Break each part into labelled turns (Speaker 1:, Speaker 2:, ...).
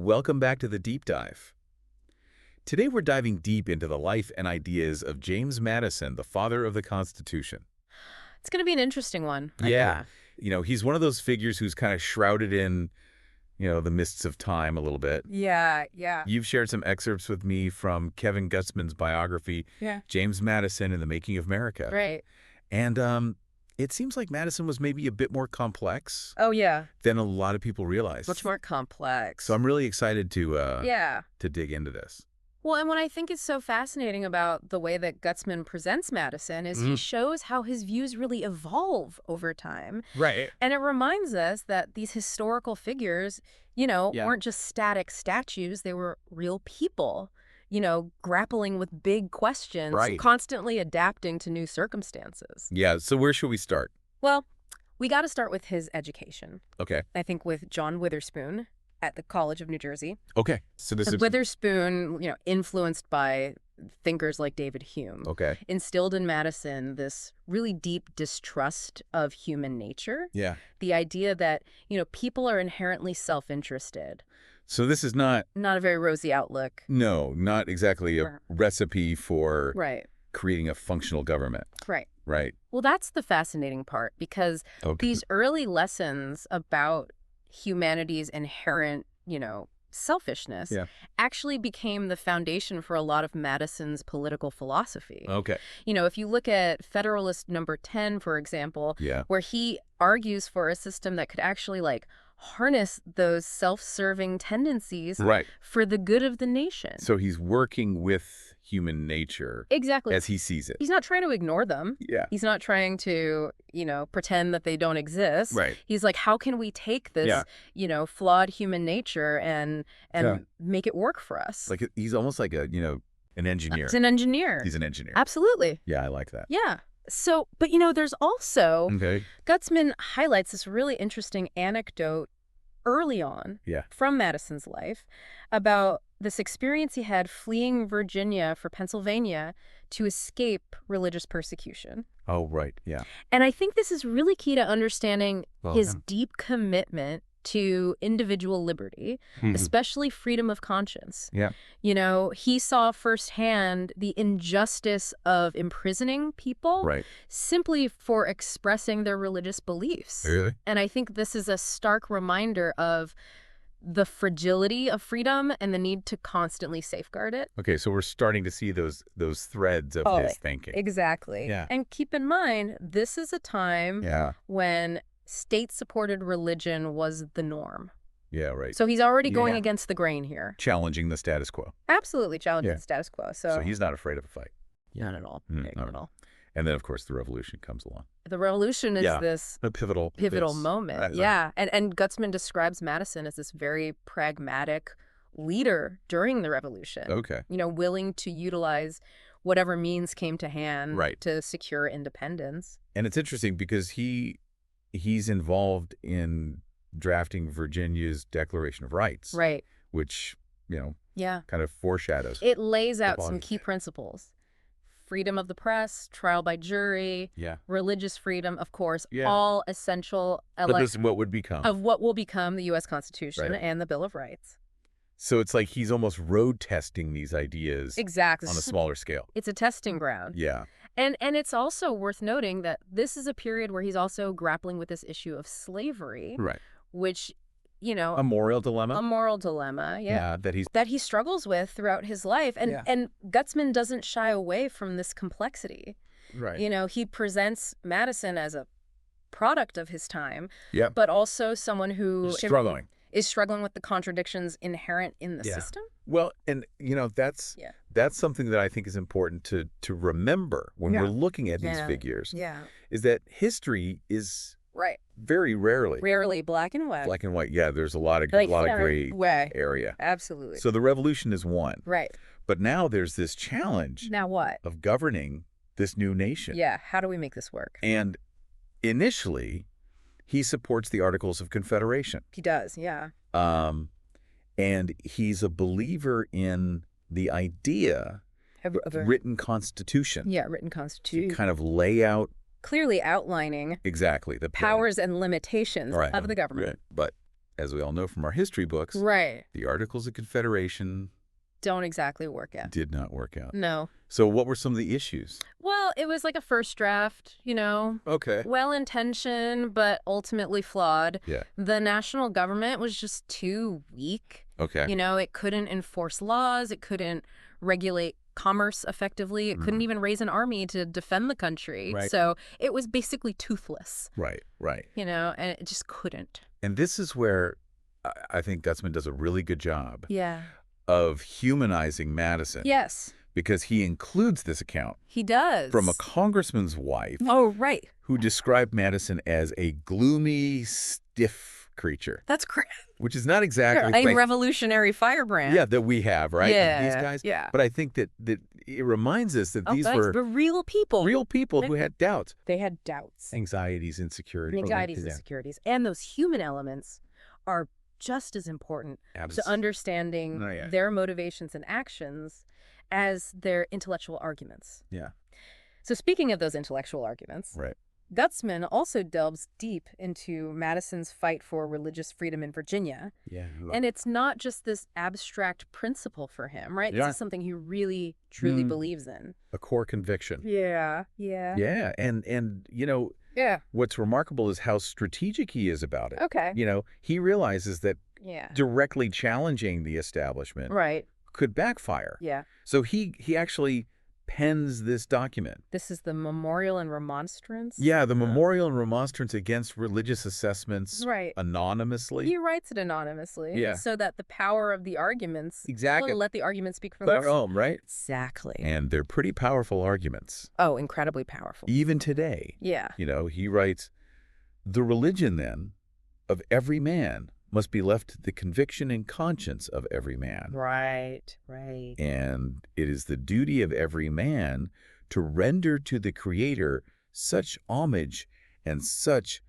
Speaker 1: Welcome back to the Deep Dive. Today we're diving deep into the life and ideas of James Madison, the father of the Constitution.
Speaker 2: It's going to be an interesting one.
Speaker 1: Yeah. He's one of those figures who's kind of shrouded in, the mists of time a little bit.
Speaker 2: Yeah.
Speaker 1: You've shared some excerpts with me from Kevin Gutzman's biography, James Madison and the Making of America.
Speaker 2: Right.
Speaker 1: And it seems like Madison was maybe a bit more complex.
Speaker 2: Oh, yeah.
Speaker 1: Than a lot of people realize.
Speaker 2: Much more complex.
Speaker 1: So I'm really excited to dig into this.
Speaker 2: Well, and what I think is so fascinating about the way that Gutzman presents Madison is he shows how his views really evolve over time.
Speaker 1: Right.
Speaker 2: And it reminds us that these historical figures, weren't just static statues. They were real people, grappling with big questions, constantly adapting to new circumstances.
Speaker 1: Yeah. So where should we start?
Speaker 2: Well, we got to start with his education.
Speaker 1: Okay.
Speaker 2: I think with John Witherspoon at the College of New Jersey.
Speaker 1: Okay. So this is
Speaker 2: Witherspoon, influenced by thinkers like David Hume.
Speaker 1: Okay.
Speaker 2: Instilled in Madison this really deep distrust of human nature.
Speaker 1: Yeah.
Speaker 2: The idea that, people are inherently self-interested.
Speaker 1: So this is not
Speaker 2: a very rosy outlook.
Speaker 1: No, not exactly a recipe for creating a functional government. Right.
Speaker 2: Well, that's the fascinating part because these early lessons about humanity's inherent, selfishness actually became the foundation for a lot of Madison's political philosophy.
Speaker 1: Okay.
Speaker 2: If you look at Federalist number 10, for example, where he argues for a system that could actually harness those self-serving tendencies for the good of the nation.
Speaker 1: So he's working with human nature as he sees it.
Speaker 2: He's not trying to ignore them.
Speaker 1: Yeah.
Speaker 2: He's not trying to, pretend that they don't exist.
Speaker 1: Right.
Speaker 2: He's like, how can we take this, flawed human nature and make it work for us?
Speaker 1: Like he's almost like an engineer.
Speaker 2: He's an engineer.
Speaker 1: He's an engineer.
Speaker 2: Absolutely.
Speaker 1: Yeah, I like that.
Speaker 2: Yeah. So, but there's also, Gutzman highlights this really interesting anecdote early on from Madison's life about this experience he had fleeing Virginia for Pennsylvania to escape religious persecution.
Speaker 1: Oh, right. Yeah.
Speaker 2: And I think this is really key to understanding his deep commitment to individual liberty, especially freedom of conscience.
Speaker 1: Yeah.
Speaker 2: He saw firsthand the injustice of imprisoning people simply for expressing their religious beliefs.
Speaker 1: Really?
Speaker 2: And I think this is a stark reminder of the fragility of freedom and the need to constantly safeguard it.
Speaker 1: Okay, so we're starting to see those threads of his thinking.
Speaker 2: Exactly.
Speaker 1: Yeah.
Speaker 2: And keep in mind, this is a time when state-supported religion was the norm.
Speaker 1: Yeah, right.
Speaker 2: So he's already going against the grain here.
Speaker 1: Challenging the status quo.
Speaker 2: Absolutely challenging the status quo. So
Speaker 1: he's not afraid of a fight.
Speaker 2: Not at all. Not at all.
Speaker 1: And then, of course, the revolution comes along.
Speaker 2: The revolution is this
Speaker 1: a pivotal
Speaker 2: moment. And Gutzman describes Madison as this very pragmatic leader during the revolution.
Speaker 1: Okay.
Speaker 2: Willing to utilize whatever means came to hand to secure independence.
Speaker 1: And it's interesting because he's involved in drafting Virginia's Declaration of Rights.
Speaker 2: Right.
Speaker 1: Which, kind of foreshadows.
Speaker 2: It lays out some key principles. Freedom of the press, trial by jury, religious freedom, of course, all essential elements
Speaker 1: of what will become
Speaker 2: the U.S. Constitution and the Bill of Rights.
Speaker 1: So it's like he's almost road testing these ideas on a smaller scale.
Speaker 2: It's a testing ground.
Speaker 1: Yeah.
Speaker 2: And it's also worth noting that this is a period where he's also grappling with this issue of slavery, which,
Speaker 1: a moral dilemma.
Speaker 2: A moral dilemma, that he struggles with throughout his life. And Gutzman doesn't shy away from this complexity.
Speaker 1: Right.
Speaker 2: He presents Madison as a product of his time, but also someone who is struggling with the contradictions inherent in the system.
Speaker 1: Well, and that's something that I think is important to remember when we're looking at these figures. Is that history is very rarely
Speaker 2: black and white.
Speaker 1: Black and white. Yeah, there's a lot of gray area.
Speaker 2: Absolutely.
Speaker 1: So the revolution is one.
Speaker 2: Right.
Speaker 1: But now there's this challenge.
Speaker 2: Now what?
Speaker 1: Of governing this new nation.
Speaker 2: Yeah. How do we make this work?
Speaker 1: And initially, he supports the Articles of Confederation.
Speaker 2: He does. Yeah.
Speaker 1: And he's a believer in the idea of a written constitution.
Speaker 2: Yeah, written constitution.
Speaker 1: To kind of lay out
Speaker 2: clearly outlining
Speaker 1: exactly the
Speaker 2: powers and limitations of the government.
Speaker 1: But as we all know from our history books, the Articles of Confederation
Speaker 2: don't exactly work out.
Speaker 1: Did not work out.
Speaker 2: No.
Speaker 1: So what were some of the issues?
Speaker 2: Well, it was like a first draft,
Speaker 1: Okay.
Speaker 2: Well-intentioned, but ultimately flawed.
Speaker 1: Yeah.
Speaker 2: The national government was just too weak.
Speaker 1: Okay.
Speaker 2: It couldn't enforce laws. It couldn't regulate commerce effectively. It couldn't even raise an army to defend the country.
Speaker 1: Right.
Speaker 2: So it was basically toothless.
Speaker 1: Right.
Speaker 2: And it just couldn't.
Speaker 1: And this is where I think Gutzman does a really good job.
Speaker 2: Yeah.
Speaker 1: Of humanizing Madison.
Speaker 2: Yes.
Speaker 1: Because he includes this account.
Speaker 2: He does.
Speaker 1: From a congressman's wife.
Speaker 2: Oh, right.
Speaker 1: Who described Madison as a gloomy, stiff creature.
Speaker 2: That's correct.
Speaker 1: Which is not exactly...
Speaker 2: a revolutionary firebrand.
Speaker 1: Yeah, that we have, right?
Speaker 2: Yeah.
Speaker 1: These guys.
Speaker 2: Yeah.
Speaker 1: But I think that it reminds us that these were...
Speaker 2: real people.
Speaker 1: Real people who had doubts.
Speaker 2: They had doubts.
Speaker 1: Anxieties, insecurities.
Speaker 2: Insecurities. And those human elements are just as important to understanding their motivations and actions as their intellectual arguments.
Speaker 1: Yeah.
Speaker 2: So speaking of those intellectual arguments, Gutzman also delves deep into Madison's fight for religious freedom in Virginia.
Speaker 1: Yeah.
Speaker 2: And it's not just this abstract principle for him, right?
Speaker 1: Yeah.
Speaker 2: This is something he really, truly believes in.
Speaker 1: A core conviction.
Speaker 2: Yeah.
Speaker 1: Yeah. And what's remarkable is how strategic he is about it.
Speaker 2: Okay.
Speaker 1: He realizes that directly challenging the establishment could backfire.
Speaker 2: Yeah.
Speaker 1: So he actually pens this document.
Speaker 2: This is the Memorial and Remonstrance?
Speaker 1: Yeah, the Memorial and Remonstrance against religious assessments anonymously.
Speaker 2: He writes it anonymously so that the power of the arguments will let the arguments speak for themselves.
Speaker 1: Right?
Speaker 2: Exactly.
Speaker 1: And they're pretty powerful arguments.
Speaker 2: Oh, incredibly powerful.
Speaker 1: Even today.
Speaker 2: Yeah.
Speaker 1: He writes, "The religion, then, of every man must be left to the conviction and conscience of every man."
Speaker 2: Right.
Speaker 1: And it is the duty of every man to render to the Creator such homage and such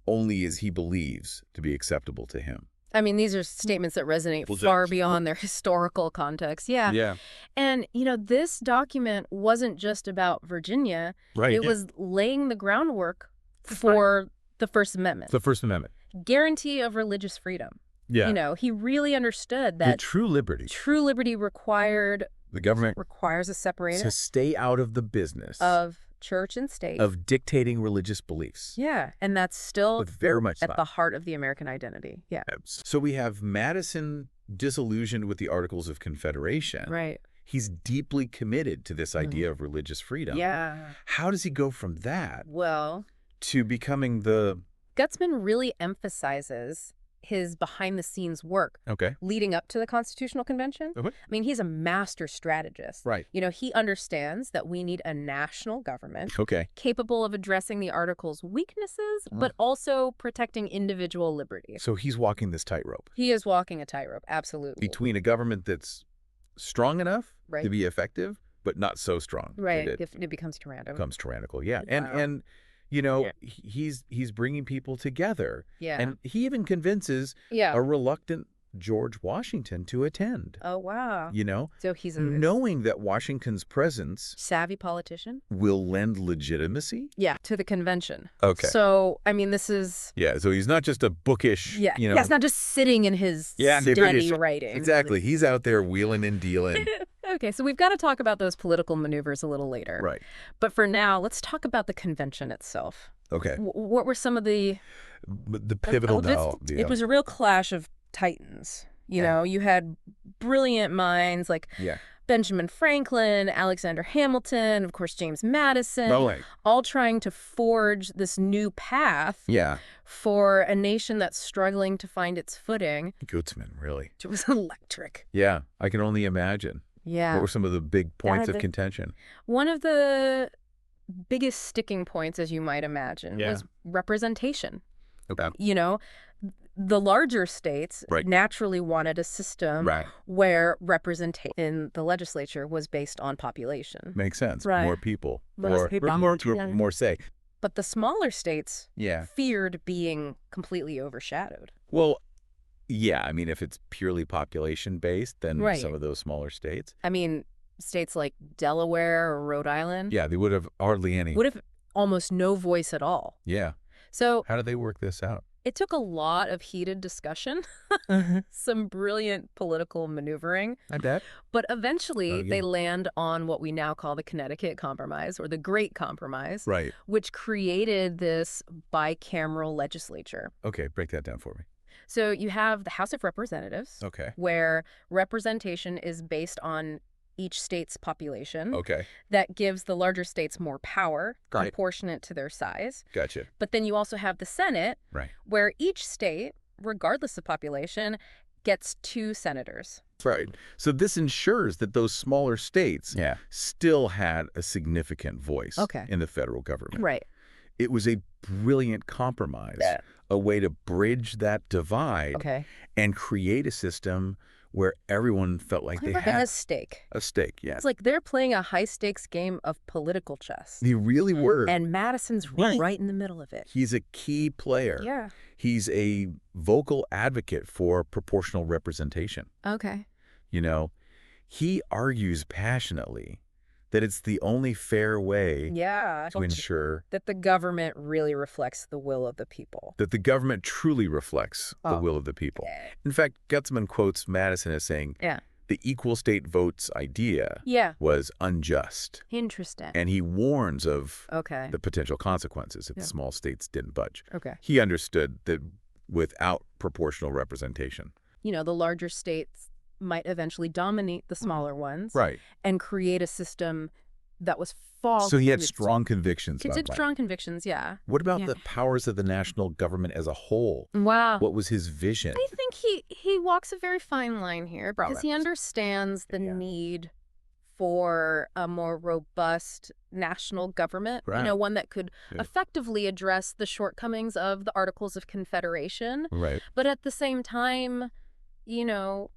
Speaker 1: only as he believes to be acceptable to him.
Speaker 2: I mean, these are statements that resonate far beyond their historical context. Yeah.
Speaker 1: Yeah.
Speaker 2: And, this document wasn't just about Virginia.
Speaker 1: Right.
Speaker 2: It was laying the groundwork for the First Amendment.
Speaker 1: The First Amendment.
Speaker 2: Guarantee of religious freedom.
Speaker 1: Yeah.
Speaker 2: He really understood that
Speaker 1: true liberty
Speaker 2: required
Speaker 1: the government
Speaker 2: requires a separation
Speaker 1: to stay out of the business
Speaker 2: of church and state,
Speaker 1: of dictating religious beliefs.
Speaker 2: Yeah, and that's still
Speaker 1: very much
Speaker 2: at the heart of the American identity. Yeah.
Speaker 1: So we have Madison disillusioned with the Articles of Confederation.
Speaker 2: Right.
Speaker 1: He's deeply committed to this idea of religious freedom.
Speaker 2: Yeah.
Speaker 1: How does he go from that to becoming
Speaker 2: Gutzman really emphasizes his behind-the-scenes work leading up to the Constitutional Convention. I mean, he's a master strategist.
Speaker 1: Right.
Speaker 2: He understands that we need a national government capable of addressing the Article's weaknesses, but also protecting individual liberty.
Speaker 1: So he's walking this tightrope.
Speaker 2: He is walking a tightrope, absolutely.
Speaker 1: Between a government that's strong enough to be effective, but not so strong.
Speaker 2: Right, it becomes tyrannical.
Speaker 1: Becomes tyrannical, yeah. And he's bringing people together.
Speaker 2: Yeah.
Speaker 1: And he even convinces a reluctant George Washington to attend.
Speaker 2: Oh, wow. So he's
Speaker 1: knowing that Washington's presence,
Speaker 2: savvy politician,
Speaker 1: will lend legitimacy.
Speaker 2: Yeah, to the convention.
Speaker 1: Okay.
Speaker 2: So, I mean, this is...
Speaker 1: Yeah, so he's not just a bookish,
Speaker 2: Yeah, it's not just sitting in his steady writing.
Speaker 1: Exactly. He's out there wheeling and dealing.
Speaker 2: Okay, so we've got to talk about those political maneuvers a little later.
Speaker 1: Right.
Speaker 2: But for now, let's talk about the convention itself.
Speaker 1: Okay.
Speaker 2: What were some of the
Speaker 1: pivotal...
Speaker 2: It was a real clash of titans. You had brilliant minds like Benjamin Franklin, Alexander Hamilton, of course, James Madison, all trying to forge this new path for a nation that's struggling to find its footing.
Speaker 1: Gutzman, really.
Speaker 2: It was electric.
Speaker 1: Yeah, I can only imagine.
Speaker 2: Yeah.
Speaker 1: What were some of the big points of contention?
Speaker 2: One of the biggest sticking points, as you might imagine, was representation.
Speaker 1: Okay.
Speaker 2: The larger states naturally wanted a system where representation in the legislature was based on population.
Speaker 1: Makes sense.
Speaker 2: Right.
Speaker 1: More people. More say.
Speaker 2: But the smaller states feared being completely overshadowed.
Speaker 1: Well, yeah. I mean, if it's purely population-based, then some of those smaller states.
Speaker 2: I mean, states like Delaware or Rhode Island.
Speaker 1: Yeah, they would have hardly any.
Speaker 2: Would have almost no voice at all.
Speaker 1: Yeah.
Speaker 2: So
Speaker 1: how did they work this out?
Speaker 2: It took a lot of heated discussion, some brilliant political maneuvering.
Speaker 1: I bet.
Speaker 2: But eventually they land on what we now call the Connecticut Compromise, or the Great Compromise,
Speaker 1: right,
Speaker 2: which created this bicameral legislature.
Speaker 1: Okay, break that down for me.
Speaker 2: So you have the House of Representatives, where representation is based on each state's population. That gives the larger states more power, proportionate to their size.
Speaker 1: Gotcha.
Speaker 2: But then you also have the Senate, where each state, regardless of population, gets 2 senators.
Speaker 1: Right. So this ensures that those smaller states still had a significant voice in the federal government.
Speaker 2: Right.
Speaker 1: It was a brilliant compromise, a way to bridge that divide and create a system where everyone felt like they had
Speaker 2: a stake.
Speaker 1: A stake, yeah.
Speaker 2: It's like they're playing a high-stakes game of political chess.
Speaker 1: They really were.
Speaker 2: And Madison's right in the middle of it.
Speaker 1: He's a key player.
Speaker 2: Yeah.
Speaker 1: He's a vocal advocate for proportional representation.
Speaker 2: Okay.
Speaker 1: You know, he argues passionately that it's the only fair way to ensure
Speaker 2: that the government really reflects the will of the people.
Speaker 1: That the government truly reflects the will of the people. In fact, Gutzman quotes Madison as saying, the equal state votes idea was unjust.
Speaker 2: Interesting.
Speaker 1: And he warns of the potential consequences if the small states didn't budge.
Speaker 2: Okay.
Speaker 1: He understood that without proportional representation,
Speaker 2: you know, the larger states might eventually dominate the smaller ones.
Speaker 1: Right.
Speaker 2: And create a system that was false.
Speaker 1: So he had strong convictions.
Speaker 2: He did strong convictions, yeah.
Speaker 1: What about the powers of the national government as a whole?
Speaker 2: Wow.
Speaker 1: What was his vision?
Speaker 2: I think he walks a very fine line here because he understands the need for a more robust national government, you know, one that could effectively address the shortcomings of the Articles of Confederation.
Speaker 1: Right.
Speaker 2: But at the same time, you know,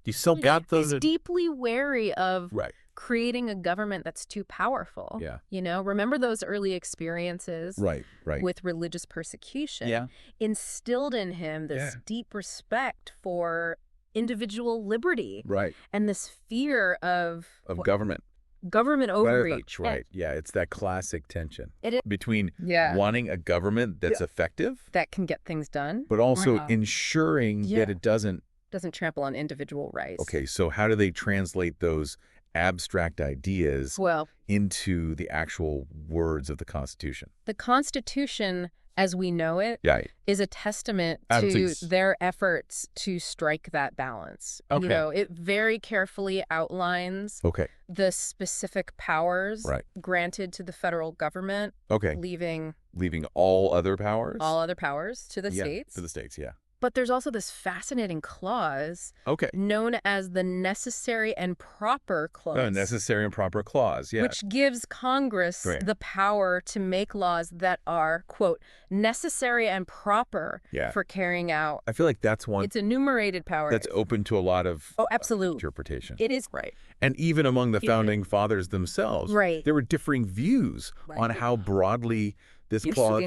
Speaker 1: you still got those.
Speaker 2: He's deeply wary of creating a government that's too powerful.
Speaker 1: Yeah.
Speaker 2: You know, remember those early experiences with religious persecution instilled in him this deep respect for individual liberty.
Speaker 1: Right.
Speaker 2: And this fear of
Speaker 1: government.
Speaker 2: Government overreach.
Speaker 1: Right. Yeah, it's that classic tension between wanting a government that's effective.
Speaker 2: That can get things done.
Speaker 1: But also ensuring that it doesn't
Speaker 2: trample on individual rights.
Speaker 1: Okay, so how do they translate those abstract ideas into the actual words of the Constitution?
Speaker 2: The Constitution, as we know it, is a testament to their efforts to strike that balance. You know, it very carefully outlines the specific powers granted to the federal government, leaving
Speaker 1: all other powers?
Speaker 2: All other powers to the states.
Speaker 1: To the states,
Speaker 2: But there's also this fascinating clause known as the necessary and proper clause.
Speaker 1: Oh, necessary and proper clause,
Speaker 2: Which gives Congress the power to make laws that are, quote, necessary and proper for carrying out.
Speaker 1: I feel like that's one.
Speaker 2: It's enumerated power.
Speaker 1: That's open to a lot of interpretation.
Speaker 2: It is. Right.
Speaker 1: And even among the founding fathers themselves, there were differing views on how broadly this clause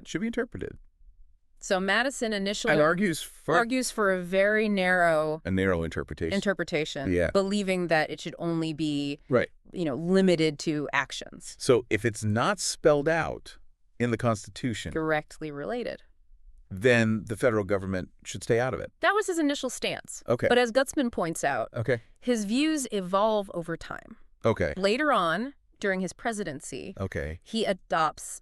Speaker 1: should be interpreted.
Speaker 2: So Madison initially
Speaker 1: argues
Speaker 2: for a very narrow
Speaker 1: interpretation,
Speaker 2: believing that it should only be you know, limited to actions.
Speaker 1: So if it's not spelled out in the Constitution,
Speaker 2: directly related,
Speaker 1: then the federal government should stay out of it.
Speaker 2: That was his initial stance. But as Gutzman points out, his views evolve over time. Later on, during his presidency, he adopts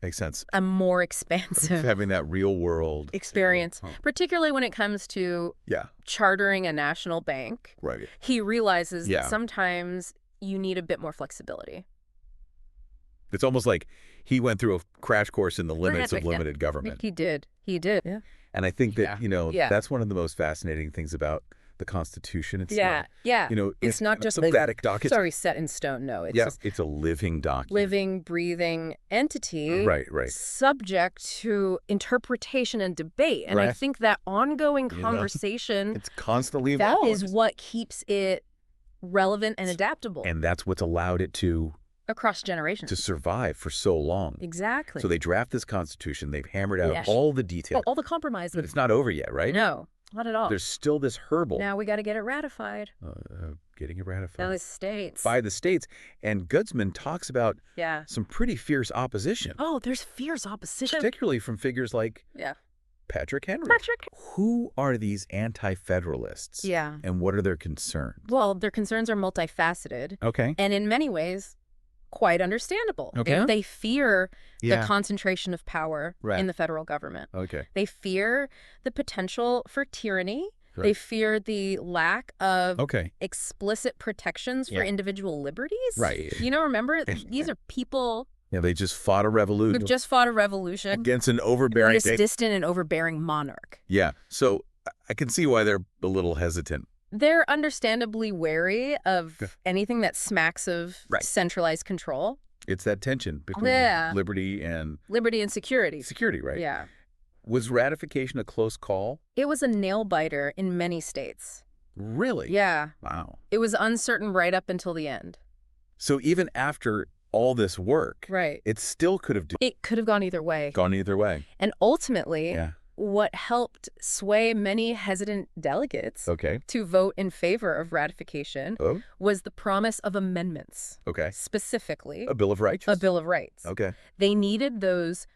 Speaker 2: a more expansive
Speaker 1: having that real world
Speaker 2: experience, particularly when it comes to chartering a national bank. He realizes that sometimes you need a bit more flexibility.
Speaker 1: It's almost like he went through a crash course in the limits of limited government.
Speaker 2: He did. Yeah.
Speaker 1: And I think that, you know, that's one of the most fascinating things about the Constitution. It's
Speaker 2: you know, it's not just a
Speaker 1: static document.
Speaker 2: It's already set in stone. No, it's
Speaker 1: it's a living document,
Speaker 2: living, breathing entity, subject to interpretation and debate. And I think that ongoing conversation,
Speaker 1: it's constantly evolving.
Speaker 2: That is what keeps it relevant and adaptable.
Speaker 1: And that's what's allowed it to
Speaker 2: across generations
Speaker 1: to survive for so long.
Speaker 2: Exactly.
Speaker 1: So they draft this Constitution. They've hammered out all the details,
Speaker 2: all the compromises.
Speaker 1: But it's not over yet, right?
Speaker 2: No. Not at all.
Speaker 1: There's still this hurdle.
Speaker 2: Now we got to get it ratified.
Speaker 1: Getting it ratified.
Speaker 2: By the states.
Speaker 1: By the states. And Gutzman talks about some pretty fierce opposition.
Speaker 2: Oh, there's fierce opposition.
Speaker 1: Particularly from figures like Patrick Henry.
Speaker 2: Patrick.
Speaker 1: Who are these anti-federalists?
Speaker 2: Yeah.
Speaker 1: And what are their concerns?
Speaker 2: Well, their concerns are multifaceted.
Speaker 1: Okay.
Speaker 2: And in many ways, quite understandable.
Speaker 1: Okay.
Speaker 2: They fear the concentration of power in the federal government.
Speaker 1: Okay.
Speaker 2: They fear the potential for tyranny.
Speaker 1: Right.
Speaker 2: They fear the lack of
Speaker 1: Okay.
Speaker 2: explicit protections for individual liberties.
Speaker 1: Right.
Speaker 2: You know, remember, these are people
Speaker 1: Yeah, they just fought a revolution.
Speaker 2: who've just fought a revolution
Speaker 1: Against an overbearing...
Speaker 2: this distant and overbearing monarch.
Speaker 1: Yeah, so I can see why they're a little hesitant.
Speaker 2: They're understandably wary of anything that smacks of
Speaker 1: Right.
Speaker 2: centralized control.
Speaker 1: It's that tension between liberty and...
Speaker 2: Liberty and security.
Speaker 1: Security, right?
Speaker 2: Yeah.
Speaker 1: Was ratification a close call?
Speaker 2: It was a nail-biter in many states.
Speaker 1: Really?
Speaker 2: Yeah.
Speaker 1: Wow.
Speaker 2: It was uncertain right up until the end.
Speaker 1: So even after all this work,
Speaker 2: Right.
Speaker 1: it still could have
Speaker 2: It could have gone either way.
Speaker 1: gone either way.
Speaker 2: And ultimately,
Speaker 1: Yeah.
Speaker 2: what helped sway many hesitant delegates
Speaker 1: Okay.
Speaker 2: to vote in favor of ratification
Speaker 1: Oh,
Speaker 2: was the promise of amendments,
Speaker 1: okay.
Speaker 2: specifically
Speaker 1: A Bill of Rights?
Speaker 2: a Bill of Rights.
Speaker 1: Okay.
Speaker 2: They needed those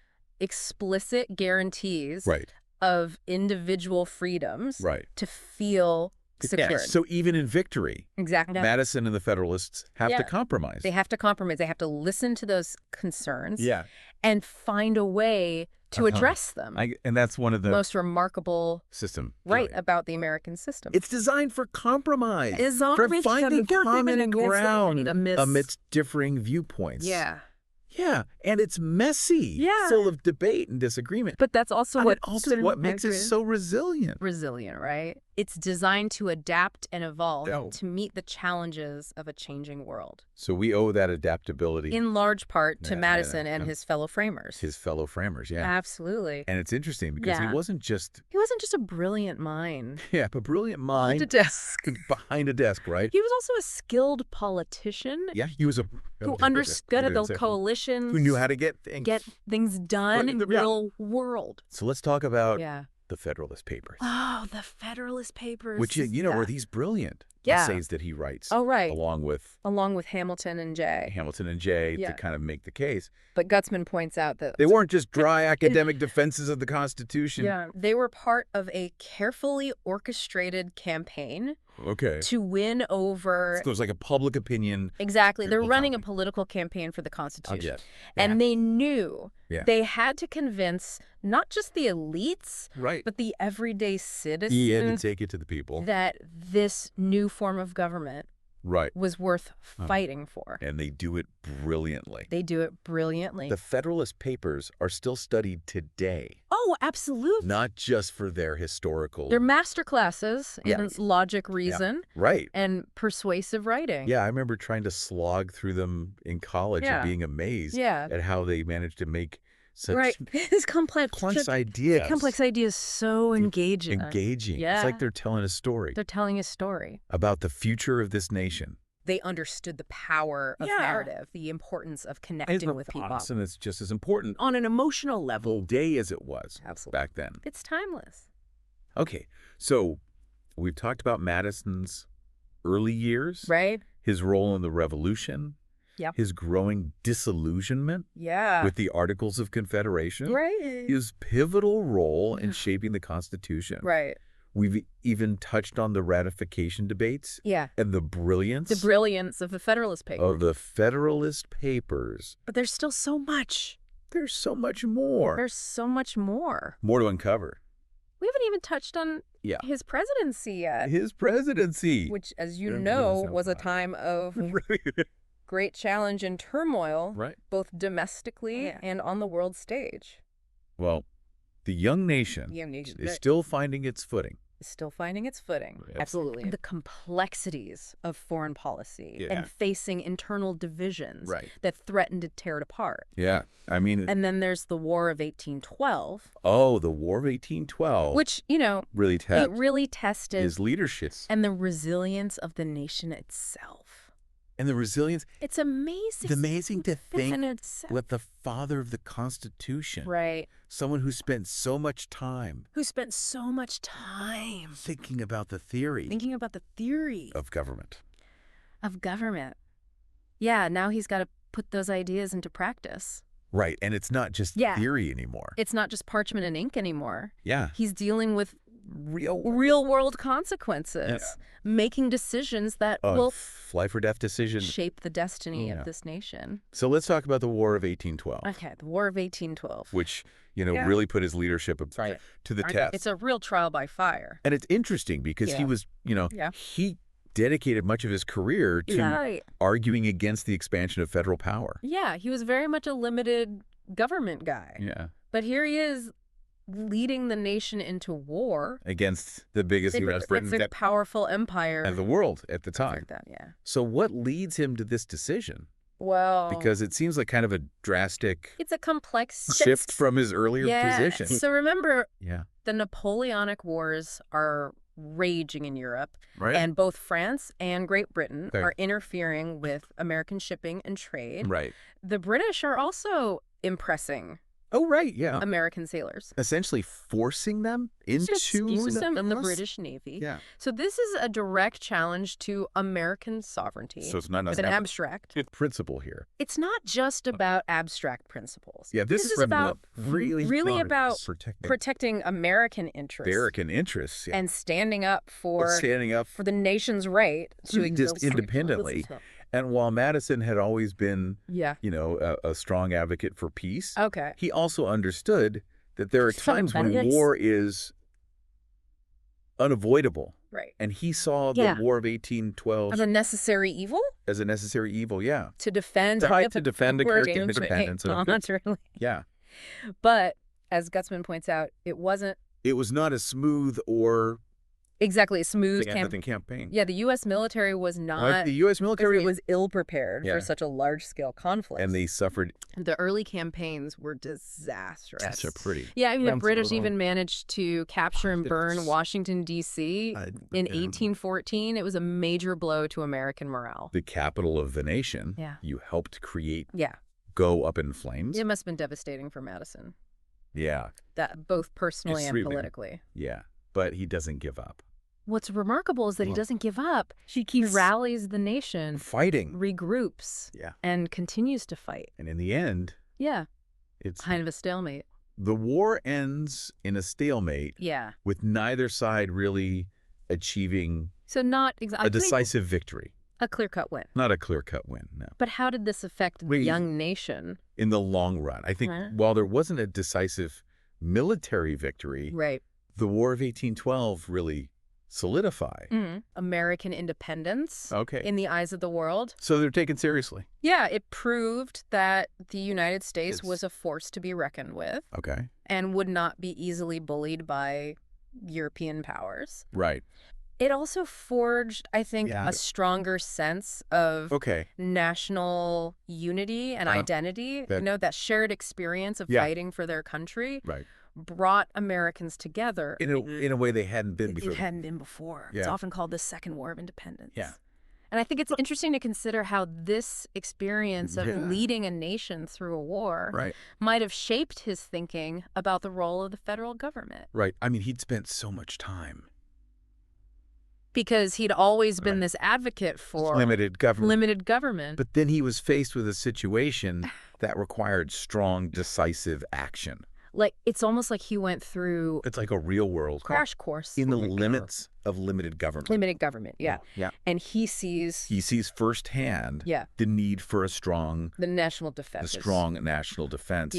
Speaker 2: explicit guarantees
Speaker 1: Right.
Speaker 2: of individual freedoms
Speaker 1: Right.
Speaker 2: to feel secure.
Speaker 1: So even in victory,
Speaker 2: Exactly.
Speaker 1: Madison and the Federalists have to
Speaker 2: Yeah.
Speaker 1: compromise.
Speaker 2: They have to compromise. They have to listen to those concerns
Speaker 1: Yeah.
Speaker 2: and find a way to address them.
Speaker 1: And that's one of the
Speaker 2: most remarkable
Speaker 1: system.
Speaker 2: about the American system.
Speaker 1: It's designed for compromise,
Speaker 2: It's
Speaker 1: for finding common ground
Speaker 2: amidst
Speaker 1: amidst differing viewpoints.
Speaker 2: Yeah.
Speaker 1: Yeah, and it's messy,
Speaker 2: Yeah.
Speaker 1: full of debate and disagreement.
Speaker 2: But that's also
Speaker 1: And
Speaker 2: what
Speaker 1: also what makes it so resilient.
Speaker 2: resilient, right? It's designed to adapt and evolve
Speaker 1: Oh.
Speaker 2: to meet the challenges of a changing world.
Speaker 1: So we owe that adaptability
Speaker 2: In large part to
Speaker 1: Yeah,
Speaker 2: Madison
Speaker 1: yeah.
Speaker 2: and his fellow framers.
Speaker 1: his fellow framers, yeah.
Speaker 2: Absolutely.
Speaker 1: And it's interesting because
Speaker 2: Yeah.
Speaker 1: he wasn't just
Speaker 2: He wasn't just a brilliant mind.
Speaker 1: a brilliant
Speaker 2: Behind a
Speaker 1: mind
Speaker 2: desk.
Speaker 1: behind a desk, right?
Speaker 2: He was also a skilled politician
Speaker 1: Yeah, he was
Speaker 2: who understood the coalitions.
Speaker 1: who knew how to get
Speaker 2: things done in the
Speaker 1: Yeah.
Speaker 2: real world.
Speaker 1: So let's talk about
Speaker 2: Yeah.
Speaker 1: the Federalist Papers.
Speaker 2: Oh, the Federalist Papers.
Speaker 1: Which, were these brilliant essays that he writes.
Speaker 2: Oh, right.
Speaker 1: Along with
Speaker 2: Hamilton and Jay.
Speaker 1: Hamilton and Jay
Speaker 2: Yeah.
Speaker 1: to kind of make the case.
Speaker 2: But Gutzman points out that
Speaker 1: They weren't just dry academic defenses of the Constitution.
Speaker 2: yeah, they were part of a carefully orchestrated campaign
Speaker 1: Okay.
Speaker 2: to win over...
Speaker 1: So it was like a public opinion.
Speaker 2: Exactly. They're
Speaker 1: People
Speaker 2: running a
Speaker 1: talking.
Speaker 2: political campaign for the Constitution.
Speaker 1: Yes.
Speaker 2: And they knew
Speaker 1: Yeah.
Speaker 2: they had to convince not just the elites,
Speaker 1: Right.
Speaker 2: but the everyday citizens
Speaker 1: He had to take it to the people.
Speaker 2: that this new form of government
Speaker 1: Right.
Speaker 2: was worth fighting for.
Speaker 1: And they do it brilliantly.
Speaker 2: They do it brilliantly.
Speaker 1: The Federalist Papers are still studied today.
Speaker 2: Oh, absolutely.
Speaker 1: Not just for their historical...
Speaker 2: They're master classes
Speaker 1: Yeah.
Speaker 2: in logic, reason,
Speaker 1: Right.
Speaker 2: and persuasive writing.
Speaker 1: Yeah, I remember trying to slog through them in college
Speaker 2: Yeah.
Speaker 1: and being amazed
Speaker 2: Yeah.
Speaker 1: at how they managed to make such
Speaker 2: Right. This complex
Speaker 1: ideas.
Speaker 2: Complex ideas so engaging.
Speaker 1: Engaging.
Speaker 2: Yeah.
Speaker 1: It's like they're telling a story
Speaker 2: They're telling a story.
Speaker 1: about the future of this nation.
Speaker 2: They understood the power of narrative, the importance of connecting with people.
Speaker 1: And it's just as important
Speaker 2: On an emotional level.
Speaker 1: day as it was
Speaker 2: Absolutely.
Speaker 1: back then.
Speaker 2: It's timeless.
Speaker 1: Okay, so we've talked about Madison's early years,
Speaker 2: Right?
Speaker 1: his role in the Revolution,
Speaker 2: Yep.
Speaker 1: his growing disillusionment
Speaker 2: Yeah.
Speaker 1: with the Articles of Confederation,
Speaker 2: Right.
Speaker 1: his pivotal role in shaping the Constitution.
Speaker 2: Right.
Speaker 1: We've even touched on the ratification debates
Speaker 2: Yeah.
Speaker 1: and the brilliance
Speaker 2: The brilliance of the Federalist Papers.
Speaker 1: of the Federalist Papers.
Speaker 2: But there's still so much.
Speaker 1: There's so much more.
Speaker 2: There's so much more.
Speaker 1: More to uncover.
Speaker 2: We haven't even touched on his presidency yet.
Speaker 1: His presidency.
Speaker 2: Which, as you know, was a time of great challenge and turmoil,
Speaker 1: Right.
Speaker 2: both domestically and on the world stage.
Speaker 1: Well, the young nation is still finding its footing.
Speaker 2: Is still finding its footing.
Speaker 1: Absolutely.
Speaker 2: The complexities of foreign policy and facing internal divisions that threaten to tear it apart.
Speaker 1: Yeah. I mean...
Speaker 2: And then there's the War of 1812.
Speaker 1: Oh, the War of 1812.
Speaker 2: Which,
Speaker 1: really
Speaker 2: tested
Speaker 1: his leadership.
Speaker 2: And the resilience of the nation itself.
Speaker 1: And the resilience...
Speaker 2: It's amazing.
Speaker 1: It's amazing to think what the father of the Constitution...
Speaker 2: Right.
Speaker 1: Someone who spent so much time... Thinking about the theory... Of government.
Speaker 2: Yeah, now he's got to put those ideas into practice.
Speaker 1: Right, and it's not just theory anymore.
Speaker 2: It's not just parchment and ink anymore.
Speaker 1: Yeah.
Speaker 2: He's dealing with real-world consequences, making decisions that will
Speaker 1: life or death decisions
Speaker 2: shape the destiny of this nation.
Speaker 1: So let's talk about the War of 1812.
Speaker 2: Okay, the War of 1812.
Speaker 1: Which, really put his leadership to the test.
Speaker 2: It's a real trial by fire.
Speaker 1: And it's interesting because he was, he dedicated much of his career to arguing against the expansion of federal power.
Speaker 2: Yeah, he was very much a limited government guy.
Speaker 1: Yeah.
Speaker 2: But here he is leading the nation into war
Speaker 1: against the biggest
Speaker 2: powerful empire
Speaker 1: of the world at the time. So what leads him to this decision?
Speaker 2: Well,
Speaker 1: because it seems like kind of a drastic
Speaker 2: it's a complex
Speaker 1: shift from his earlier position.
Speaker 2: So remember, the Napoleonic Wars are raging in Europe, and both France and Great Britain are interfering with American shipping and trade. The British are also impressing American sailors.
Speaker 1: Essentially forcing them into
Speaker 2: the British Navy. So this is a direct challenge to American sovereignty. So it's not an abstract
Speaker 1: principle here.
Speaker 2: It's not just about abstract principles.
Speaker 1: Yeah, this is about
Speaker 2: really about protecting American interests. And standing up for the nation's right to exist
Speaker 1: independently. And while Madison had always been, a strong advocate for peace, he also understood that there are times when war is unavoidable. And he saw the War of 1812
Speaker 2: as a necessary evil?
Speaker 1: As a necessary evil, To
Speaker 2: defend
Speaker 1: American independence.
Speaker 2: Yeah. But, as Gutzman points out, it was
Speaker 1: not a smooth or...
Speaker 2: Exactly, a smooth
Speaker 1: campaign.
Speaker 2: Yeah, the U.S. military was not...
Speaker 1: the U.S. military
Speaker 2: was ill-prepared for such a large-scale conflict.
Speaker 1: And they suffered...
Speaker 2: The early campaigns were disastrous.
Speaker 1: That's a pretty...
Speaker 2: Yeah, I mean, the British even managed to capture and burn Washington, D.C. in 1814. It was a major blow to American morale.
Speaker 1: The capital of the nation you helped create go up in flames.
Speaker 2: It must have been devastating for Madison.
Speaker 1: Yeah.
Speaker 2: That both personally and politically.
Speaker 1: Yeah, but he doesn't give up.
Speaker 2: What's remarkable is that he doesn't give up. He rallies the nation.
Speaker 1: Fighting.
Speaker 2: Regroups. And continues to fight.
Speaker 1: And in the end... it's
Speaker 2: kind of a stalemate.
Speaker 1: The war ends in a stalemate. With neither side really achieving a decisive victory.
Speaker 2: A clear-cut win.
Speaker 1: Not a clear-cut win, no.
Speaker 2: But how did this affect the young nation?
Speaker 1: In the long run. I think while there wasn't a decisive military victory... The War of 1812 really solidified
Speaker 2: American independence in the eyes of the world.
Speaker 1: So they're taken seriously.
Speaker 2: Yeah, it proved that the United States was a force to be reckoned with. And would not be easily bullied by European powers. It also forged, I think, a stronger sense of national unity and identity. That shared experience of fighting for their country. Brought Americans together
Speaker 1: in a way they hadn't been before.
Speaker 2: It hadn't been before. It's often called the Second War of Independence. And I think it's interesting to consider how this experience of leading a nation through a war might have shaped his thinking about the role of the federal government.
Speaker 1: I mean, he'd spent so much time.
Speaker 2: Because he'd always been this advocate for
Speaker 1: limited
Speaker 2: government.
Speaker 1: But then he was faced with a situation that required strong, decisive action.
Speaker 2: It's almost like he went through...
Speaker 1: It's like a real-world
Speaker 2: crash course.
Speaker 1: In the limits of limited government.
Speaker 2: Limited government, yeah. And he sees firsthand the need for a strong...
Speaker 1: The strong national defense.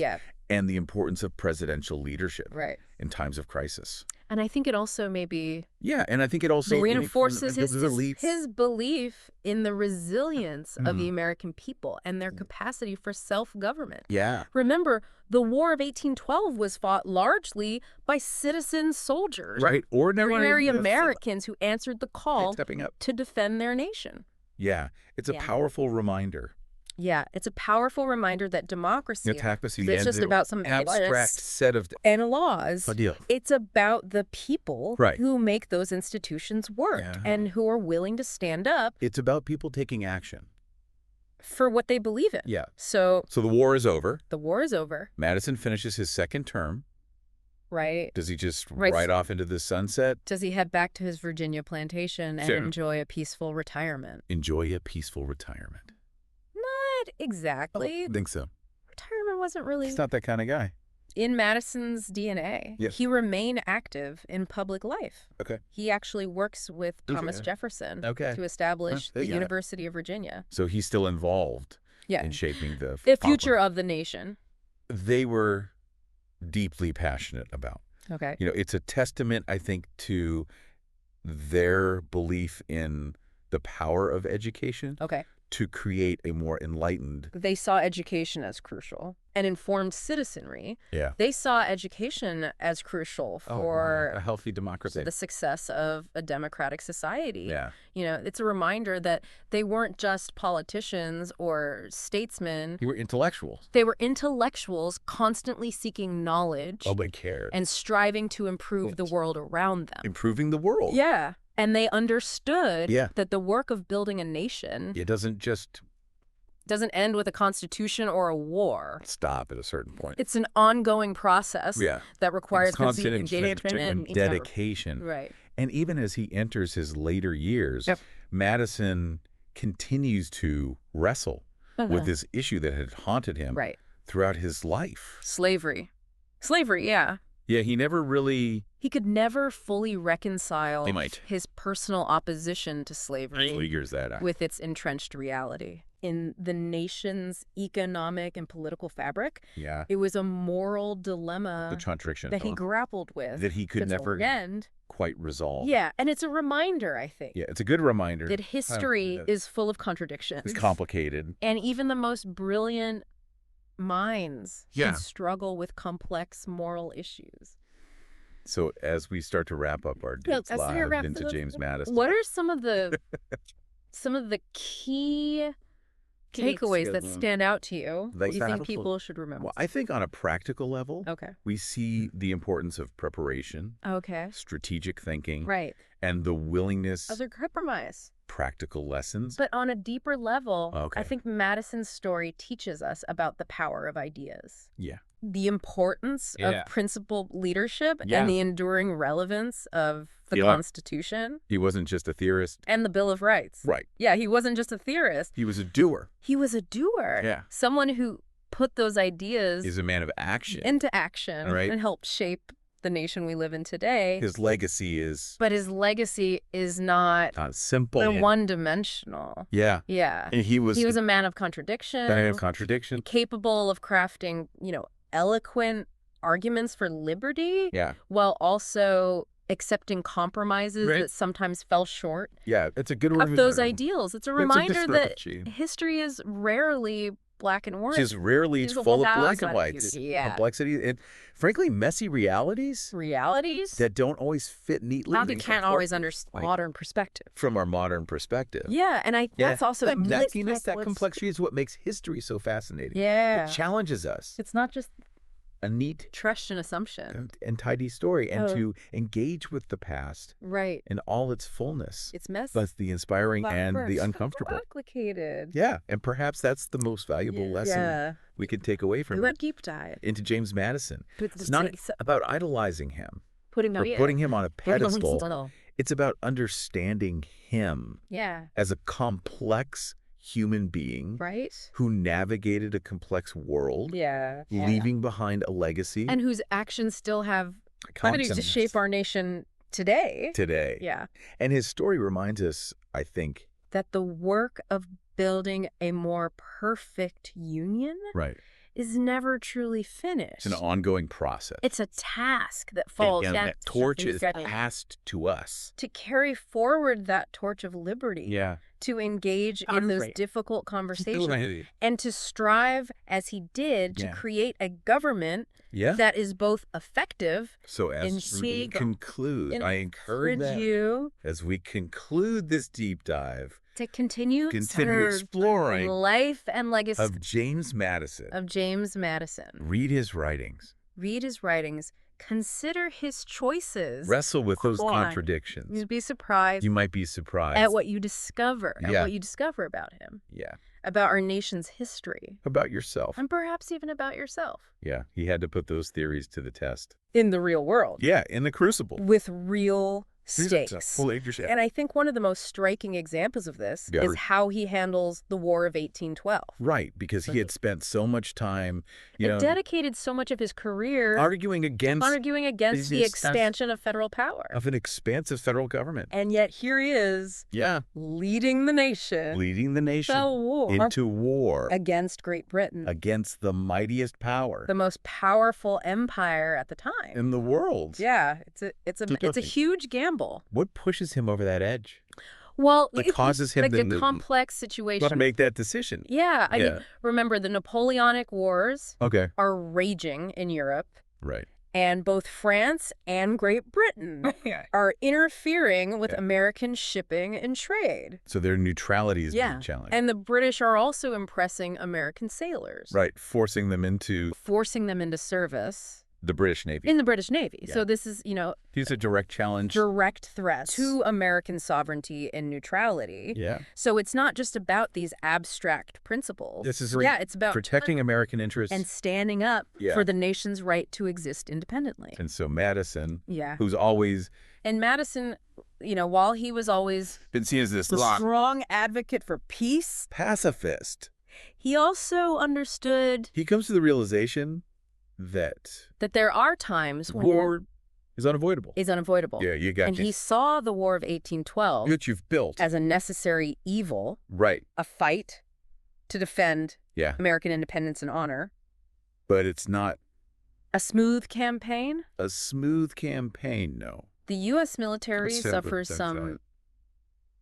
Speaker 1: And the importance of presidential leadership. In times of crisis.
Speaker 2: And I think it also maybe...
Speaker 1: and I think it also...
Speaker 2: reinforces his belief in the resilience of the American people and their capacity for self-government. Remember, the War of 1812 was fought largely by citizen soldiers. Ordinary Americans who answered the call to defend their nation.
Speaker 1: It's a powerful reminder.
Speaker 2: It's a powerful reminder that democracy
Speaker 1: is
Speaker 2: just about some
Speaker 1: abstract set of
Speaker 2: laws. It's about the people who make those institutions work and who are willing to stand up.
Speaker 1: It's about people taking action.
Speaker 2: For what they believe in. So
Speaker 1: the war is over.
Speaker 2: The war is over.
Speaker 1: Madison finishes his second term. Does he just ride off into the sunset?
Speaker 2: Does he head back to his Virginia plantation and enjoy a peaceful retirement?
Speaker 1: Enjoy a peaceful retirement.
Speaker 2: Not exactly.
Speaker 1: I think so.
Speaker 2: Retirement wasn't really...
Speaker 1: He's not that kind of guy.
Speaker 2: In Madison's DNA,
Speaker 1: yes.
Speaker 2: he remained active in public life.
Speaker 1: Okay.
Speaker 2: He actually works with Thomas Jefferson to establish the University of Virginia.
Speaker 1: So he's still involved in shaping the
Speaker 2: future of the nation.
Speaker 1: They were deeply passionate about.
Speaker 2: Okay.
Speaker 1: You know, it's a testament, I think, to their belief in the power of education.
Speaker 2: Okay.
Speaker 1: To create a more enlightened...
Speaker 2: They saw education as crucial. And informed citizenry.
Speaker 1: Yeah.
Speaker 2: They saw education as crucial for
Speaker 1: a healthy democracy.
Speaker 2: The success of a democratic society.
Speaker 1: Yeah.
Speaker 2: You know, it's a reminder that they weren't just politicians or statesmen.
Speaker 1: They were intellectuals.
Speaker 2: They were intellectuals constantly seeking knowledge.
Speaker 1: Oh, they cared.
Speaker 2: And striving to improve the world around them.
Speaker 1: Improving the world.
Speaker 2: Yeah. And they understood that the work of building a nation...
Speaker 1: It
Speaker 2: doesn't end with a constitution or a war.
Speaker 1: Stop at a certain point.
Speaker 2: It's an ongoing process that requires
Speaker 1: constant
Speaker 2: engagement and
Speaker 1: dedication.
Speaker 2: Right.
Speaker 1: And even as he enters his later years, Madison continues to wrestle with this issue that had haunted him throughout his life.
Speaker 2: Slavery, yeah.
Speaker 1: Yeah, he never really...
Speaker 2: He could never fully reconcile his personal opposition to slavery with its entrenched reality. In the nation's economic and political fabric, it was a moral dilemma that he grappled with.
Speaker 1: That he could never quite resolve.
Speaker 2: Yeah, and it's a reminder, I think.
Speaker 1: Yeah, it's a good reminder.
Speaker 2: That history is full of contradictions.
Speaker 1: It's complicated.
Speaker 2: And even the most brilliant minds can struggle with complex moral issues.
Speaker 1: So as we start to wrap up our Dive into James Madison,
Speaker 2: what are some of the key takeaways that stand out to you that you think people should remember?
Speaker 1: Well, I think on a practical level, we see the importance of preparation, strategic thinking, and the willingness
Speaker 2: of compromise.
Speaker 1: Practical lessons.
Speaker 2: But on a deeper level, I think Madison's story teaches us about the power of ideas.
Speaker 1: Yeah.
Speaker 2: The importance of principled leadership and the enduring relevance of the Constitution.
Speaker 1: He wasn't just a theorist.
Speaker 2: And the Bill of Rights.
Speaker 1: Right.
Speaker 2: Yeah, he wasn't just a theorist.
Speaker 1: He was a doer.
Speaker 2: He was a doer.
Speaker 1: Yeah.
Speaker 2: Someone who put those ideas...
Speaker 1: Is a man of action.
Speaker 2: Into action. Right. And helped shape the nation we live in today.
Speaker 1: His legacy is...
Speaker 2: But his legacy is not
Speaker 1: simple.
Speaker 2: And one-dimensional.
Speaker 1: Yeah.
Speaker 2: Yeah.
Speaker 1: And he was
Speaker 2: a man of contradiction. Capable of crafting, eloquent arguments for liberty.
Speaker 1: Yeah.
Speaker 2: While also accepting compromises that sometimes fell short.
Speaker 1: Yeah, it's a good
Speaker 2: of those ideals. It's a reminder that history is rarely black and white.
Speaker 1: It's rarely full of black and whites.
Speaker 2: Yeah.
Speaker 1: Complexity and, frankly, messy realities. That don't always fit neatly.
Speaker 2: Now you can't always understand modern perspective.
Speaker 1: From our modern perspective.
Speaker 2: Yeah, and that's also...
Speaker 1: That messiness, that complexity is what makes history so fascinating.
Speaker 2: Yeah.
Speaker 1: It challenges us.
Speaker 2: It's not just...
Speaker 1: a neat
Speaker 2: trust and assumption
Speaker 1: and tidy story, and to engage with the past in all its fullness.
Speaker 2: It's messy,
Speaker 1: but the inspiring and the uncomfortable.
Speaker 2: Complicated.
Speaker 1: Yeah, and perhaps that's the most valuable lesson we can take away from it.
Speaker 2: Deep dive
Speaker 1: into James Madison. It's not about idolizing him,
Speaker 2: putting
Speaker 1: him on a pedestal. It's about understanding him as a complex human being who navigated a complex world, leaving behind a legacy,
Speaker 2: and whose actions still have to shape our nation today. Yeah.
Speaker 1: And his story reminds us, I think,
Speaker 2: that the work of building a more perfect union is never truly finished.
Speaker 1: It's an ongoing process.
Speaker 2: It's a task that falls.
Speaker 1: And that torch is passed to us.
Speaker 2: To carry forward that torch of liberty.
Speaker 1: Yeah.
Speaker 2: To engage in those difficult conversations. And to strive, as he did, to create a government that is both effective.
Speaker 1: So as we conclude, I encourage you, as we conclude this deep dive,
Speaker 2: to continue
Speaker 1: exploring
Speaker 2: life and legacy
Speaker 1: of James Madison. Read his writings.
Speaker 2: Consider his choices.
Speaker 1: Wrestle with those contradictions.
Speaker 2: You'd be surprised.
Speaker 1: You might be surprised.
Speaker 2: At what you discover. At what you discover about him.
Speaker 1: Yeah.
Speaker 2: About our nation's history.
Speaker 1: About yourself.
Speaker 2: And perhaps even about yourself.
Speaker 1: Yeah. He had to put those theories to the test.
Speaker 2: In the real world.
Speaker 1: Yeah. In the crucible.
Speaker 2: With real stakes. And I think one of the most striking examples of this is how he handles the War of 1812.
Speaker 1: Right, because he had spent so much time,
Speaker 2: dedicated so much of his career
Speaker 1: arguing against
Speaker 2: the expansion of federal power.
Speaker 1: Of an expansive federal government.
Speaker 2: And yet here he is, leading the nation
Speaker 1: into war
Speaker 2: against Great Britain,
Speaker 1: against the mightiest power,
Speaker 2: the most powerful empire at the time
Speaker 1: in the world.
Speaker 2: Yeah, it's a huge gamble.
Speaker 1: What pushes him over that edge?
Speaker 2: Well,
Speaker 1: it causes him
Speaker 2: a complex situation
Speaker 1: to make that decision.
Speaker 2: Yeah, I mean, remember the Napoleonic Wars are raging in Europe.
Speaker 1: Right.
Speaker 2: And both France and Great Britain are interfering with American shipping and trade.
Speaker 1: So their neutrality is being challenged.
Speaker 2: And the British are also impressing American sailors.
Speaker 1: Right, forcing them into
Speaker 2: service.
Speaker 1: The British Navy.
Speaker 2: In the British Navy. Yeah. So this is,
Speaker 1: These are direct challenge.
Speaker 2: Direct threat to American sovereignty and neutrality.
Speaker 1: Yeah.
Speaker 2: So it's not just about these abstract principles.
Speaker 1: This is
Speaker 2: it's about
Speaker 1: protecting American interests.
Speaker 2: And standing up for the nation's right to exist independently.
Speaker 1: And so Madison, who's always...
Speaker 2: And Madison, while he was always...
Speaker 1: been seen as this
Speaker 2: strong advocate for peace.
Speaker 1: Pacifist.
Speaker 2: He also understood...
Speaker 1: He comes to the realization... that
Speaker 2: there are times when
Speaker 1: war is unavoidable.
Speaker 2: Yeah,
Speaker 1: you got.
Speaker 2: And he saw the War of 1812
Speaker 1: that you've built
Speaker 2: as a necessary evil.
Speaker 1: Right.
Speaker 2: A fight to defend American independence and honor.
Speaker 1: But it's not
Speaker 2: a smooth campaign.
Speaker 1: A smooth campaign, no.
Speaker 2: The U.S. military suffers some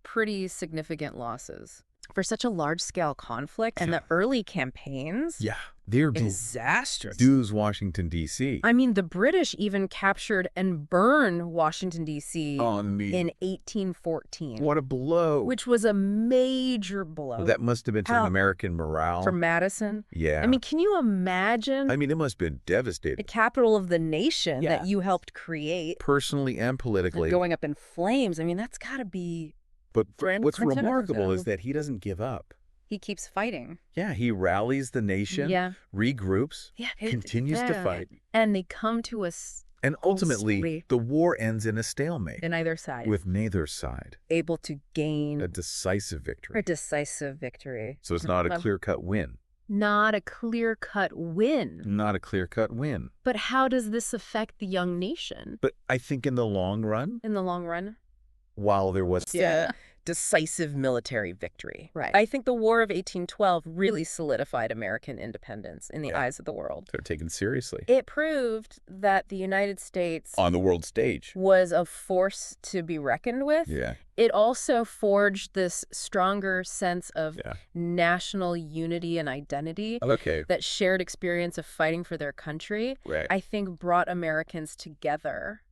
Speaker 2: pretty significant losses. For such a large-scale conflict, and the early campaigns,
Speaker 1: they're
Speaker 2: disastrous.
Speaker 1: Dues Washington, D.C.
Speaker 2: I mean, the British even captured and burned Washington, D.C. in 1814.
Speaker 1: What a blow.
Speaker 2: Which was a major blow.
Speaker 1: Well, that must have been to American morale.
Speaker 2: For Madison.
Speaker 1: Yeah.
Speaker 2: I mean, can you imagine?
Speaker 1: I mean, it must have been devastating.
Speaker 2: The capital of the nation that you helped create.
Speaker 1: Personally and politically.
Speaker 2: Going up in flames. I mean, that's got to be...
Speaker 1: But what's remarkable is that he doesn't give up.
Speaker 2: He keeps fighting.
Speaker 1: Yeah, he rallies the nation, regroups, continues to fight.
Speaker 2: And they come to us.
Speaker 1: And ultimately, the war ends in a stalemate.
Speaker 2: In either side.
Speaker 1: With neither side.
Speaker 2: Able to gain.
Speaker 1: A decisive victory.
Speaker 2: So
Speaker 1: it's not a clear-cut win.
Speaker 2: Not a clear-cut win.
Speaker 1: Not a clear-cut win.
Speaker 2: But how does this affect the young nation?
Speaker 1: But I think in the long run. While there was
Speaker 2: decisive military victory. Right. I think the War of 1812 really solidified American independence in the eyes of the world.
Speaker 1: They're taken seriously.
Speaker 2: It proved that the United States...
Speaker 1: on the world stage.
Speaker 2: ...was a force to be reckoned with.
Speaker 1: Yeah.
Speaker 2: It also forged this stronger sense of national unity and identity.
Speaker 1: Okay.
Speaker 2: That shared experience of fighting for their country, I think brought Americans together.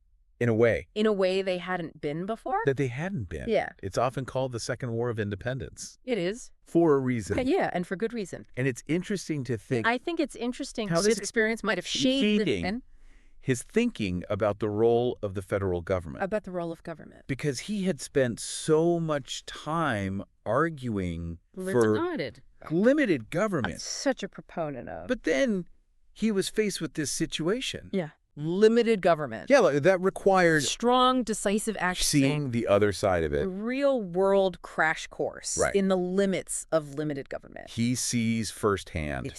Speaker 1: In a way
Speaker 2: they hadn't been before.
Speaker 1: That they hadn't been.
Speaker 2: Yeah.
Speaker 1: It's often called the Second War of Independence.
Speaker 2: It is.
Speaker 1: For a reason.
Speaker 2: Yeah, and for good reason.
Speaker 1: And it's interesting to think...
Speaker 2: I think it's interesting how this experience might have shaped
Speaker 1: his thinking about the role of the federal government.
Speaker 2: About the role of government.
Speaker 1: Because he had spent so much time arguing for limited government.
Speaker 2: I'm such a proponent of.
Speaker 1: But then he was faced with this situation.
Speaker 2: Yeah. Limited government.
Speaker 1: Yeah, that required...
Speaker 2: strong, decisive action.
Speaker 1: Seeing the other side of it.
Speaker 2: A real-world crash course in the limits of limited government.
Speaker 1: He sees firsthand.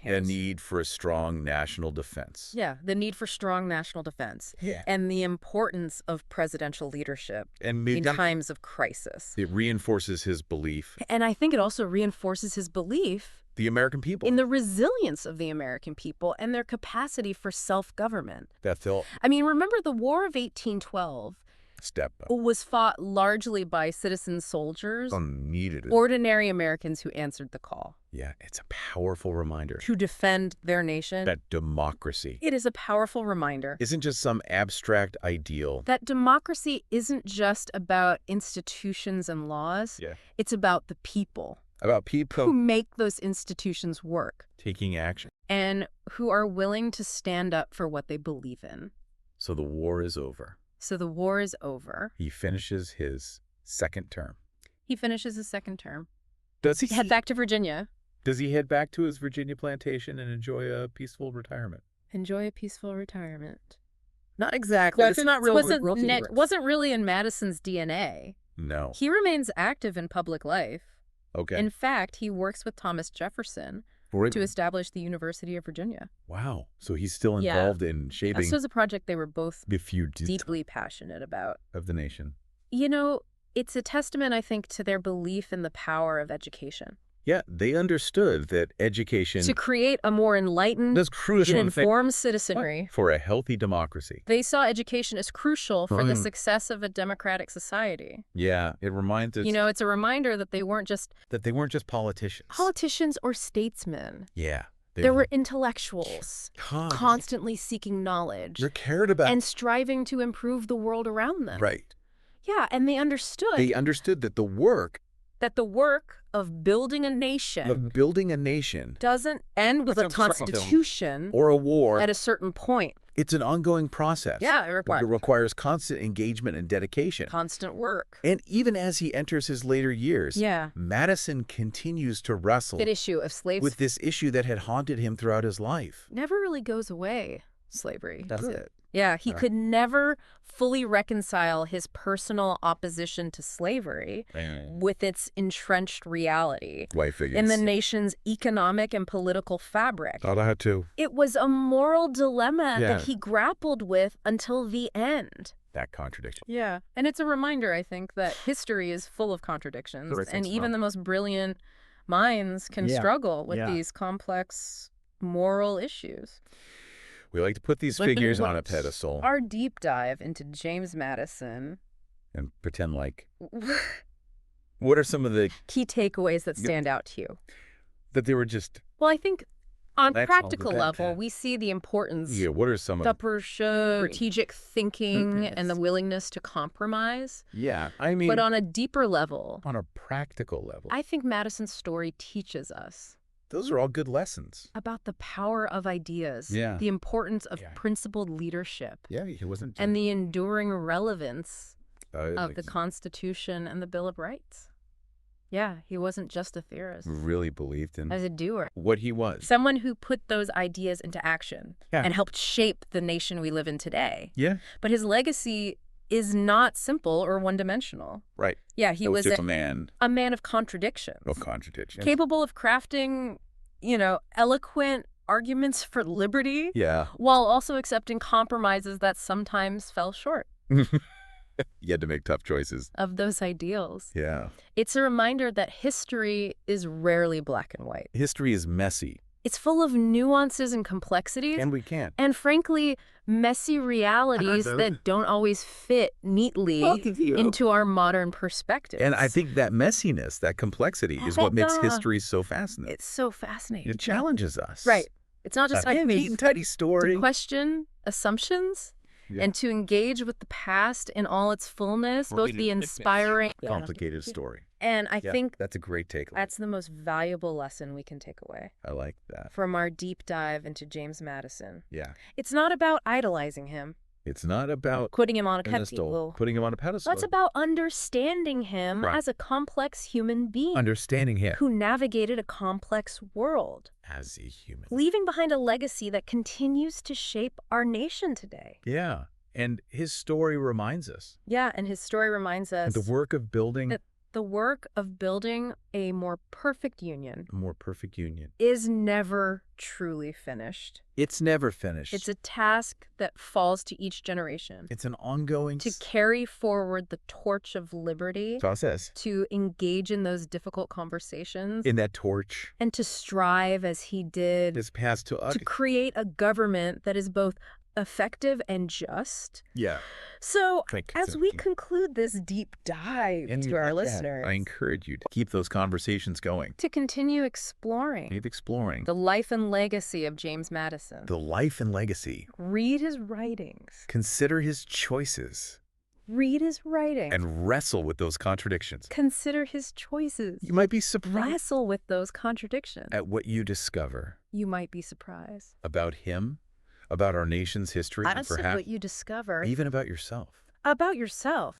Speaker 2: A
Speaker 1: need for a strong national defense.
Speaker 2: Yeah, the need for strong national defense.
Speaker 1: Yeah.
Speaker 2: And the importance of presidential leadership in times of crisis.
Speaker 1: It reinforces his belief.
Speaker 2: And I think it also reinforces his belief...
Speaker 1: the American people.
Speaker 2: In the resilience of the American people and their capacity for self-government.
Speaker 1: I
Speaker 2: mean, remember the War of 1812 was fought largely by citizen soldiers. Ordinary Americans who answered the call.
Speaker 1: Yeah, it's a powerful reminder.
Speaker 2: To defend their nation.
Speaker 1: That democracy.
Speaker 2: It is a powerful reminder.
Speaker 1: Isn't just some abstract ideal.
Speaker 2: That democracy isn't just about institutions and laws.
Speaker 1: Yeah.
Speaker 2: It's about the people.
Speaker 1: About people
Speaker 2: who make those institutions work.
Speaker 1: Taking action.
Speaker 2: And who are willing to stand up for what they believe in.
Speaker 1: So the war is over.
Speaker 2: He
Speaker 1: finishes his second term.
Speaker 2: Does he head back to Virginia?
Speaker 1: Does he head back to his Virginia plantation and enjoy a peaceful retirement?
Speaker 2: Not exactly.
Speaker 3: It's not real.
Speaker 2: Wasn't really in Madison's DNA.
Speaker 1: No.
Speaker 2: He remains active in public life.
Speaker 1: Okay.
Speaker 2: In fact, he works with Thomas Jefferson to establish the University of Virginia.
Speaker 1: Wow. So he's still involved in shaping.
Speaker 2: This was a project they were both
Speaker 1: deeply
Speaker 2: passionate about.
Speaker 1: Of the nation.
Speaker 2: You know, it's a testament, I think, to their belief in the power of education.
Speaker 1: Yeah, they understood that education...
Speaker 2: To create a more enlightened, informed citizenry.
Speaker 1: For a healthy democracy.
Speaker 2: They saw education as crucial for the success of a democratic society.
Speaker 1: Yeah, it reminds us...
Speaker 2: You know, it's a reminder that they weren't just...
Speaker 1: politicians.
Speaker 2: Politicians or statesmen.
Speaker 1: Yeah.
Speaker 2: There were intellectuals constantly seeking knowledge.
Speaker 1: They're cared about.
Speaker 2: And striving to improve the world around them.
Speaker 1: Right.
Speaker 2: Yeah, and they understood...
Speaker 1: that the work...
Speaker 2: of building a nation... doesn't end with a constitution...
Speaker 1: or a war...
Speaker 2: at a certain point.
Speaker 1: It's an ongoing process.
Speaker 2: Yeah, it
Speaker 1: requires constant engagement and dedication.
Speaker 2: Constant work.
Speaker 1: And even as he enters his later years, Madison continues to wrestle
Speaker 2: with
Speaker 1: this issue that had haunted him throughout his life.
Speaker 2: Never really goes away, slavery.
Speaker 1: That's it.
Speaker 2: Yeah, he could never fully reconcile his personal opposition to slavery with its entrenched reality in the nation's economic and political fabric.
Speaker 1: Thought I had to.
Speaker 2: It was a moral dilemma that he grappled with until the end.
Speaker 1: That contradiction.
Speaker 2: Yeah, and it's a reminder, I think, that history is full of contradictions, and even the most brilliant minds can struggle with these complex moral issues.
Speaker 1: We like to put these figures on a pedestal.
Speaker 2: Our deep dive into James Madison.
Speaker 1: And pretend like... What are some of the...
Speaker 2: key takeaways that stand out to you?
Speaker 1: That they were just...
Speaker 2: Well, I think on practical level, we see the importance...
Speaker 1: Yeah, what are some of...
Speaker 2: the strategic thinking and the willingness to compromise.
Speaker 1: Yeah, I mean...
Speaker 2: But on a deeper level...
Speaker 1: On a practical level.
Speaker 2: I think Madison's story teaches us...
Speaker 1: Those are all good lessons.
Speaker 2: About the power of ideas, the importance of principled leadership,
Speaker 1: he wasn't,
Speaker 2: and the enduring relevance of the Constitution and the Bill of Rights. Yeah, he wasn't just a theorist.
Speaker 1: Really believed in...
Speaker 2: as a doer.
Speaker 1: What he was.
Speaker 2: Someone who put those ideas into action and helped shape the nation we live in today.
Speaker 1: Yeah.
Speaker 2: But his legacy is not simple or one-dimensional.
Speaker 1: Right.
Speaker 2: Yeah, he was
Speaker 1: just a man
Speaker 2: of contradictions.
Speaker 1: Of contradictions.
Speaker 2: Capable of crafting, eloquent arguments for liberty.
Speaker 1: Yeah.
Speaker 2: While also accepting compromises that sometimes fell short.
Speaker 1: You had to make tough choices.
Speaker 2: Of those ideals.
Speaker 1: Yeah.
Speaker 2: It's a reminder that history is rarely black and white.
Speaker 1: History is messy.
Speaker 2: It's full of nuances and complexities.
Speaker 1: And we can't.
Speaker 2: And frankly, messy realities that don't always fit neatly into our modern perspectives.
Speaker 1: And I think that messiness, that complexity is what makes history so fascinating.
Speaker 2: It's so fascinating.
Speaker 1: It challenges us.
Speaker 2: Right. It's not just
Speaker 1: a neat and tidy story.
Speaker 2: To question assumptions and to engage with the past in all its fullness, both the inspiring...
Speaker 1: complicated story.
Speaker 2: And I think
Speaker 1: that's a great takeaway.
Speaker 2: That's the most valuable lesson we can take away.
Speaker 1: I like that.
Speaker 2: From our deep dive into James Madison.
Speaker 1: Yeah.
Speaker 2: It's not about idolizing him.
Speaker 1: It's not about
Speaker 2: putting him on a pedestal.
Speaker 1: Putting him on a pedestal.
Speaker 2: It's about understanding him as a complex human being.
Speaker 1: Understanding him.
Speaker 2: Who navigated a complex world.
Speaker 1: As a human.
Speaker 2: Leaving behind a legacy that continues to shape our nation today.
Speaker 1: Yeah. And his story reminds us.
Speaker 2: Yeah, and his story reminds us.
Speaker 1: The work of building...
Speaker 2: The work of building a more perfect union.
Speaker 1: A more perfect union.
Speaker 2: Is never truly finished.
Speaker 1: It's never finished.
Speaker 2: It's a task that falls to each generation.
Speaker 1: It's an ongoing...
Speaker 2: To carry forward the torch of liberty.
Speaker 1: Process.
Speaker 2: To engage in those difficult conversations.
Speaker 1: In that torch.
Speaker 2: And to strive as he did.
Speaker 1: His past to us.
Speaker 2: To create a government that is both effective and just.
Speaker 1: Yeah.
Speaker 2: So, as we conclude this deep dive to our listeners,
Speaker 1: I encourage you to keep those conversations going.
Speaker 2: To continue exploring.
Speaker 1: Keep exploring.
Speaker 2: The life and legacy of James Madison.
Speaker 1: The life and legacy.
Speaker 2: Read his writings.
Speaker 1: Consider his choices.
Speaker 2: Read his writings.
Speaker 1: And wrestle with those contradictions.
Speaker 2: Consider his choices.
Speaker 1: You might be surprised.
Speaker 2: Wrestle with those contradictions.
Speaker 1: At what you discover.
Speaker 2: You might be surprised.
Speaker 1: About him. About our nation's history,
Speaker 2: honestly,
Speaker 1: perhaps
Speaker 2: what you discover.
Speaker 1: Even about yourself.
Speaker 2: About yourself.